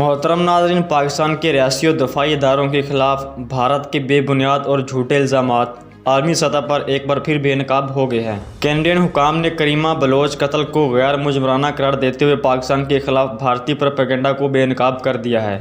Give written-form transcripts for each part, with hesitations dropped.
मोहतरम नाज़रीन, पाकिस्तान के रियासी और दफाई इदारों के खिलाफ भारत के बेबुनियाद और झूठे इल्ज़ामात आलमी सतह पर एक बार फिर बेनकाब हो गए हैं। कैनेडियन हुकाम ने करीमा बलोच कत्ल को गैर मुजरमाना करार देते हुए पाकिस्तान के खिलाफ भारतीय प्रोपेगेंडा को बेनकाब कर दिया है।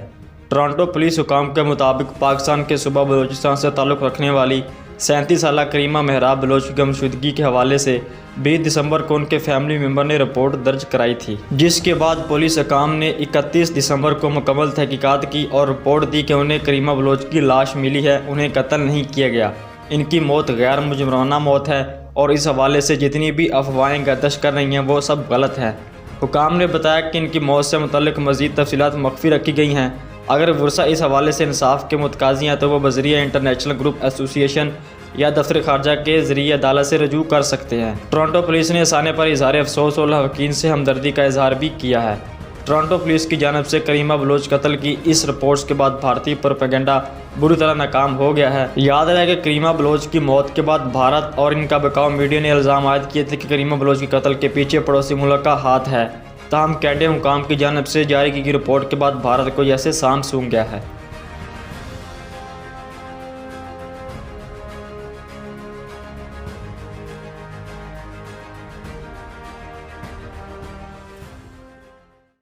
टोरंटो पुलिस हुकाम के मुताबिक पाकिस्तान के सूबा बलूचिस्तान से ताल्लुक़ रखने वाली 37 साला करीमा महराब बलोच की गुमशुदगी के हवाले से 20 दिसंबर को उनके फैमिली मेम्बर ने रिपोर्ट दर्ज कराई थी, जिसके बाद पुलिस हुकाम ने 31 दिसंबर को मुकम्मल तहकीकात की और रिपोर्ट दी कि उन्हें करीमा बलोच की लाश मिली है, उन्हें कत्ल नहीं किया गया, इनकी मौत गैर मुजरमाना मौत है और इस हवाले से जितनी भी अफवाहें गर्दिश कर रही हैं वो सब गलत हैं। हुकाम ने बताया कि इनकी मौत से मुतल्लिक मज़ीद तफसीलात मख्फी रखी गई हैं। अगर वर्षा इस हवाले से इंसाफ के मुतकाज़ी हैं तो वह बज़रिया इंटरनेशनल ग्रुप एसोसिएशन या दफ्तर खारजा के ज़रिए अदालत से रजू कर सकते हैं। टोरंटो पुलिस ने इस आने पर इज़हार अफसोस और लहकीन से हमदर्दी का इजहार भी किया है। टोरंटो पुलिस की जानिब से करीमा बलोच कत्ल की इस रिपोर्ट्स के बाद भारतीय प्रोपेगेंडा बुरी तरह नाकाम हो गया है। याद रहे कि करीमा बलोच की मौत के बाद भारत और इनका बकाव मीडिया ने इल्ज़ाम आयद किए थे कि करीमा बलोच के कत्ल के पीछे पड़ोसी मुल्क का हाथ है। ताहम कैनेडियन हुकाम की जानिब से जारी की गई रिपोर्ट के बाद भारत को यह साम सूंघ गया है।